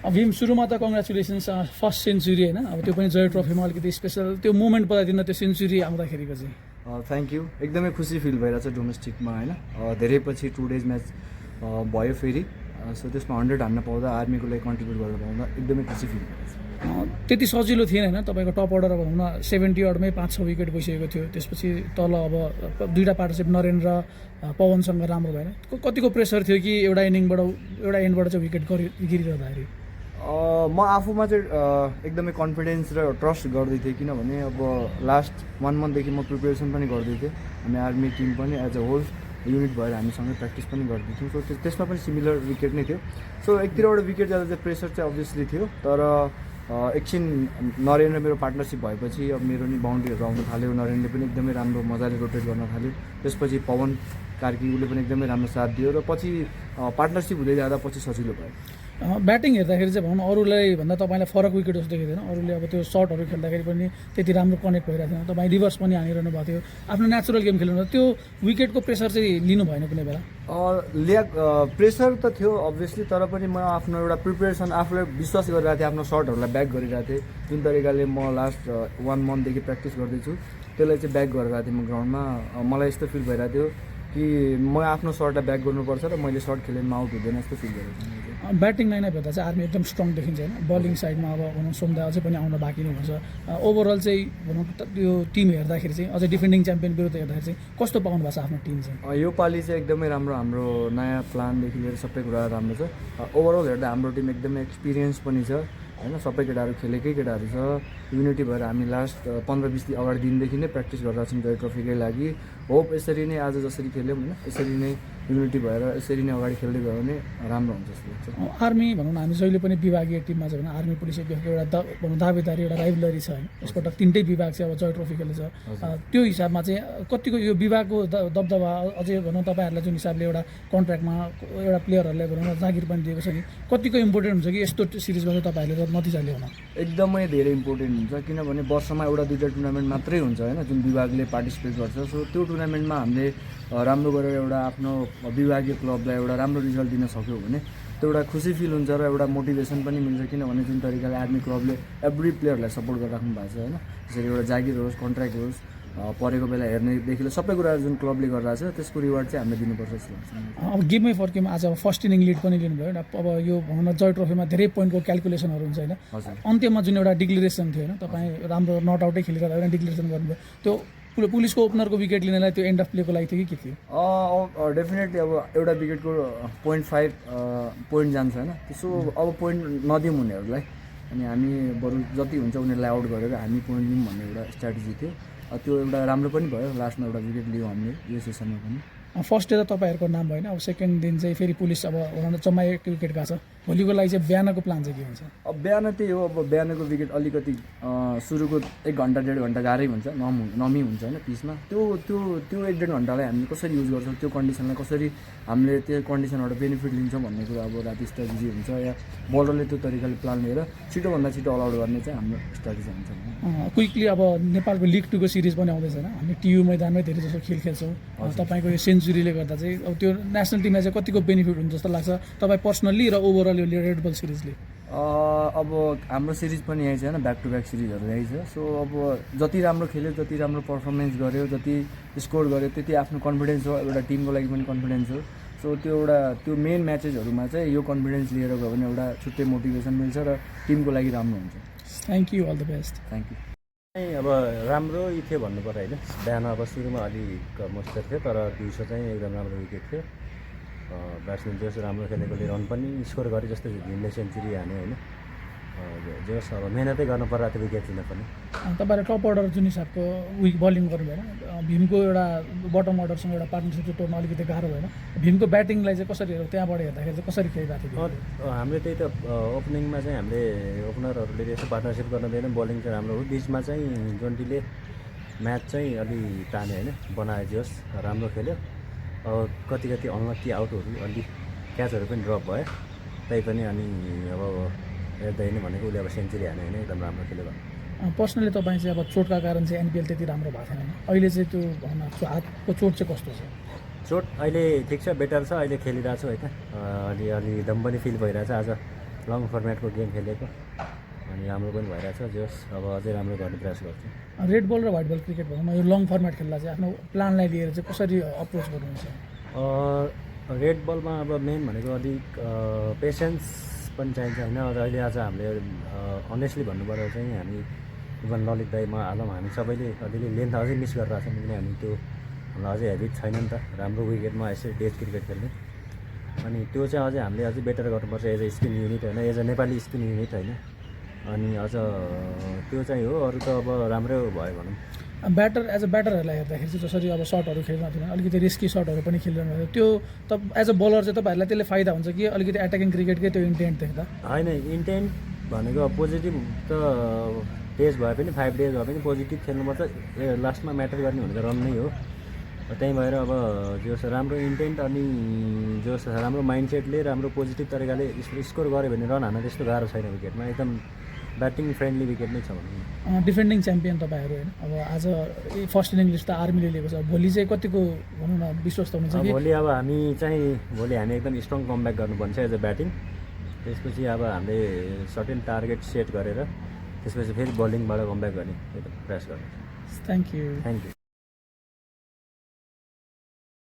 भीम सुरुमा त congratulations first century होइन, अब त्यो पनि जय ट्रफीमा अलिकति स्पेसल त्यो मोमेन्ट बताइदिनु त्यो सेन्चुरी आउँदाखेरिको चाहिँ। थ्याङ्क यू, एकदमै खुसी फिल भइरहेछ डोमेस्टिकमा होइन। धेरै पछि 2 डेज म्याच भयो फेरि, सो त्यसमा 100 हान्न पाउँदा आर्मीको लागि कन्ट्रिब्युट गर्न पाउँदा एकदमै खुसी फिल भइरहेछ। त्यति सजिलो थिएन होइन, तपाईँको टप अर्डर अब हुन 70 ओभरमै 5-6 विकेट गइसकेको थियो। त्यसपछि तल अब दुईवटा पार्टनरसिप नरेन्द्र पवनसँग राम्रो भएन। कतिको प्रेसर थियो कि एउटा एन्डबाट चाहिँ विकेट गिरिरहँदाखेरि? म आफूमा चाहिँ एकदमै कन्फिडेन्स र ट्रस्ट गर्दै थिएँ, किनभने अब लास्ट 1 मन्थदेखि म प्रिपेरेसन पनि गर्दै थिएँ। हामी आर्मी टिम पनि एज अ होल युनिट भएर हामीसँगै प्र्याक्टिस पनि गर्दैथ्यौँ। सो त्यसमा पनि सिमिलर विकेट नै थियो। सो एकतिरबाट विकेट जाँदा चाहिँ प्रेसर चाहिँ अभियसली थियो, तर एकछिन नरेन्द्र मेरो पार्टनरसिप भएपछि अब मेरो नि बााउन्ड्रीहरू आउनु थाल्यो। नरेन्द्रले पनि एकदमै राम्रो मजाले रोटेट गर्न थाल्यो। त्यसपछि पवन कार्की उसले पनि एकदमै राम्रो साथ दियो र पछि पार्टनरसिप हुँदै जाँदा पछि सजिलो भयो। ब्याटिङ हेर्दाखेरि चाहिँ भनौँ अरूलाई भन्दा तपाईँलाई फरक विकेट जस्तो देखिँदैन। अरूले अब त्यो सर्टहरू खेल्दाखेरि पनि त्यति राम्रो कनेक्ट भइरहेको थिएन, तपाईँ रिभर्स पनि हानिरहनु भएको थियो। आफ्नो नेचुरल गेम खेल्नु त्यो विकेटको प्रेसर चाहिँ लिनु भएन कुनै बेला? प्रेसर त थियो अभियसली, तर पनि म आफ्नो एउटा प्रिपेरेसन आफूलाई विश्वास गरिरहेको थिएँ, आफ्नो सर्टहरूलाई ब्याक गरिरहेको थिएँ। जुन तरिकाले म लास्ट 1 मन्थदेखि प्र्याक्टिस गर्दैछु त्यसलाई चाहिँ ब्याक गरिरहेको थिएँ म ग्राउन्डमा। मलाई यस्तो फिल भइरहेको थियो कि म आफ्नो सर्टलाई ब्याक गर्नुपर्छ र मैले सर्ट खेलेमा आउट हुँदैन जस्तो फिल गरेको थिएँ। ब्याटिङ लाइनअप हेर्दा चाहिँ आर्मी एकदम स्ट्रङ देखिन्छ होइन। बलिङ साइडमा अब भनौँ सोमदा अझै पनि आउन बाँकी नै हुन्छ। ओभरअल चाहिँ भनौँ त्यो टिम हेर्दाखेरि चाहिँ अझै डिफेन्डिङ च्याम्पियन विरुद्ध हेर्दाखेरि चाहिँ कस्तो पाउनु भएको छ आफ्नो टिम चाहिँ? यो पालि चाहिँ एकदमै राम्रो, हाम्रो नयाँ प्लानदेखि लिएर सबै कुरा राम्रो छ। ओभरअल हेर्दा हाम्रो टिम एकदमै एक्सपिरियन्स पनि छ होइन। सबै केटाहरू खेलेकै केटाहरू छ। युनिटी भएर हामी लास्ट 15-20 अगाडि दिनदेखि नै प्र्याक्टिस गरिरहेको छौँ जय ट्रफीकै लागि। होप यसरी नै आज जसरी खेल्यौँ होइन, यसरी नै युनिटी भएर यसरी नै अगाडि खेल्दै गयो भने राम्रो हुन्छ जस्तो लाग्छ। आर्मी भनौँ न हामी जहिले पनि विभागीय टिममा छ भने आर्मी पुलिस एफको एउटा भनौँ दावेदारी एउटा राइभलरी छ होइन। यसपटक 3टै विभाग चाहिँ अब जय ट्रफी खेल्छ। त्यो हिसाबमा चाहिँ कतिको यो विभागको दबदबा अझै भनौँ तपाईँहरूलाई जुन हिसाबले एउटा कन्ट्र्याक्टमा एउटा प्लेयरहरूलाई भनौँ न जागिर पनि दिएको छ नि, कतिको इम्पोर्टेन्ट हुन्छ कि यस्तो सिरिजमा चाहिँ तपाईँहरूले नतिजा ल्याउन? एकदमै धेरै इम्पोर्टेन्ट हुन्छ, किनभने वर्षमा एउटा 2टा टुर्नामेन्ट मात्रै हुन्छ होइन जुन विभागले पार्टिसिपेट गर्छ। सो त्यो टुर्नामेन्टमा हामीले राम्रो गरेर एउटा आफ्नो विभागीय क्लबलाई एउटा राम्रो रिजल्ट दिन सक्यौँ भने त्यो एउटा खुसी फिल हुन्छ र एउटा मोटिभेसन पनि मिल्छ। किनभने जुन तरिकाले आर्मी क्लबले एभ्री प्लेयरलाई सपोर्ट गरिराख्नु भएको छ होइन, त्यसरी एउटा जागिर होस्, कन्ट्र्याक्ट होस्, परेको बेला हेर्नेदेखि सबै कुरा जुन क्लबले गरिरहेको छ त्यसको रिवार्ड चाहिँ हामीले दिनुपर्छ जस्तो लाग्छ। अब गेममै फर्क्यौँ, आज अब फर्स्ट इनिङ लिड पनि लिनुभयो। अब यो भनौँ न जय ट्रफीमा धेरै पोइन्टको क्यालकुलेसनहरू हुन्छ होइन। अन्त्यमा जुन एउटा डिक्लेरेसन थियो होइन, तपाईँ राम्रो नट आउटै खेलेर डिक्लेरेसन गर्नुभयो, त्यो पुलिसको ओपनरको विकेट लिनलाई त्यो एन्ड अफ प्लेको लागि थियो कि के थियो? डेफिनेटली अब एउटा विकेटको 0.5 पोइन्ट जान्छ होइन। त्यसो अब पोइन्ट नदिउँ उनीहरूलाई, अनि हामी बरु जति हुन्छ उनीहरूलाई आउट गरेर हामी पोइन्ट लिउँ भन्ने एउटा स्ट्राटेजी थियो। त्यो एउटा राम्रो पनि भयो, लास्टमा एउटा विकेट लियौँ हामीले यो सेसनमा पनि। फर्स्ट डे त तपाईँहरूको नाम भएन, अब सेकेन्ड दिन चाहिँ फेरि पुलिस अब भनौँ जम्मा एक विकेट गएको छ। भोलिको लागि चाहिँ बिहानको प्लान चाहिँ के हुन्छ? अब बिहान त्यही हो, अब बिहानको विकेट अलिकति सुरुको 1 घन्टा 1.5 घन्टा गाह्रै हुन्छ, नमी हुन्छ होइन पिचमा। त्यो 1-1.5 घन्टालाई हामीले कसरी युज गर्छौँ, त्यो कन्डिसनलाई कसरी हामीले त्यो कन्डिसनबाट बेनिफिट लिन्छौँ भन्ने कुरा अब राति स्ट्राटेजी हुन्छ या बलरले त्यो तरिकाले प्लान लिएर छिटोभन्दा छिटो अल आउट गर्ने चाहिँ हाम्रो स्ट्राटेजी हुन्छ। क्विकली अब नेपालको लिग 2 को सिरिज पनि आउँदैछ होइन, हामी टियु मैदानमै धेरै जस्तो खेल खेल्छौँ। तपाईँको यो सेन्चुरीले गर्दा चाहिँ अब त्यो नेसनल टिमलाई चाहिँ कतिको बेनिफिट हुन्छ जस्तो लाग्छ तपाईँ पर्सनल्ली र ओभरअल यो रेड बल सिरिजले? अब हाम्रो सिरिज पनि यही छ होइन, ब्याक टु ब्याक सिरिजहरू यही छ। सो अब जति राम्रो खेल्यो, जति राम्रो पर्फर्मेन्स गर्यो, जति स्कोर गर्यो, त्यति आफ्नो कन्फिडेन्स हो, एउटा टिमको लागि पनि कन्फिडेन्स हो। सो त्यो मेन म्याचेसहरूमा चाहिँ यो कन्फिडेन्स लिएर गयो भने एउटा छुट्टै मोटिभेसन मिल्छ र टिमको लागि राम्रो हुन्छ। Thank you, all the best. Thank you. अब राम्रो थियो भन्नु पर्यो होइन। बिहान अब सुरुमा अलिक मुस्किल थियो, तर दिउँसो चाहिँ एकदम राम्रो विकेट थियो। ब्याट्सम्यान जस राम्रो खेलेकोले रन पनि स्कोर गरे जस्तो भीमले सेन्चुरी हान्यो होइन। जस अब मेहनतै गर्नु पर्यो त्यो विकेट लिन पनि। तपाईँले टप अर्डर जुन हिसाबको बलिङ गर्नु भएन, भीमको एउटा बटम अर्डरसँग एउटा पार्टनरसिप तोड्न अलिकति गाह्रो भएन? भीमको ब्याटिङलाई चाहिँ कसरी त्यहाँबाट हेर्दाखेरि चाहिँ कसरी खेलिरहेको थियो? हामीले त्यही त ओपनिङमा चाहिँ हामीले ओपनरहरूले यसो पार्टनरसिप गर्न दिएन, बलिङ चाहिँ राम्रो हो। बिचमा चाहिँ जोन्टीले म्याच चाहिँ अलि तान्यो होइन, बनायो जस राम्रो खेल्यो। अब कति अनलक्की आउटहरू अलि क्याचहरू पनि ड्रप भयो तैपनि, अनि अब हेर्दैन भनेको उसले अब सेन्चुरी हान्यो होइन, एकदम राम्रो खेल्यो भने। पर्सनली तपाईँ चाहिँ अब चोटका कारण चाहिँ एनपिएल त्यति राम्रो भएको थिएन, अहिले चाहिँ त्यो भनौँ हातको चोट चाहिँ कस्तो छ? चोट अहिले ठिक छ, बेटर छ, अहिले खेलिरहेको छु होइन। अलि दम पनि फिल भइरहेछ। आज लङ फर्मेटको गेम खेलेको अनि राम्रो पनि भइरहेछ जस अब अझै राम्रो गर्ने प्रयास गर्छु रेड बल र व्हाइट बल क्रिकेट भनौँ न यो लङ फर्मेट खेल्दा चाहिँ आफ्नो प्लानलाई लिएर चाहिँ कसरी अप्रोच गर्नुहुन्छ रेड बलमा अब मेन भनेको अलिक पेसेन्स पनि चाहिन्छ होइन अहिले आज हामीले अनेस्टली भन्नुपर्दा चाहिँ हामी इभन ललित दाईमा आलम हामी सबैले अलिअलि लेन्थ अझै मिस गरिरहेको छौँ किनभने हामी त्यो हामीलाई अझै हेबिट छैन नि त राम्रो विकेटमा यसरी टेस्ट क्रिकेट खेल्ने अनि त्यो चाहिँ अझै हामीले अझै बेटर गर्नुपर्छ एज अ स्पिन युनिट होइन as a Nepali spin unit होइन अनि अझ त्यो चाहिँ हो अरू त अब राम्रै भयो भनौँ ब्याटर एज अ ब्याटरहरूलाई हेर्दाखेरि चाहिँ जसरी अब सर्टहरू खेल्न थिएन अलिकति रिस्की सर्टहरू पनि खेलिरहनु भएको त्यो त एज अ बलर चाहिँ तपाईँहरूलाई त्यसले फाइदा हुन्छ कि अलिकति एट्याकिङ क्रिकेटकै त्यो इन्टेन्ट देख्दा होइन इन्टेन्ट भनेको पोजिटिभ त डेज भए पनि 5 डेज भए पनि पोजिटिभ खेल्नुपर्छ लास्टमा म्याटर गर्ने भनेको रन नै हो त्यही भएर अब जो राम्रो इन्टेन्ट अनि जो राम्रो माइन्डसेटले राम्रो पोजिटिभ तरिकाले स्कोर गऱ्यो भने रन हान्न त्यस्तो गाह्रो छैन विकेटमा एकदम ब्याटिङ फ्रेन्डली विकेट नै छ भनौँ डिफेन्डिङ च्याम्पियन तपाईँहरू होइन अब आज फर्स्ट इनिङ लिस्ट त आर्मीले लिएको छ भोलि चाहिँ कतिको भनौँ न विश्वस्त हुनुहुन्छ कि भोलि अब हामी एकदम स्ट्रङ कमब्याक गर्नुपर्छ एज अ ब्याटिङ त्यसपछि अब हामीले सर्टेन टार्गेट सेट गरेर त्यसपछि फेरि बलिङबाट कमब्याक गर्ने प्रयास गर्नु थ्याङ्क यू थ्याङ्क यू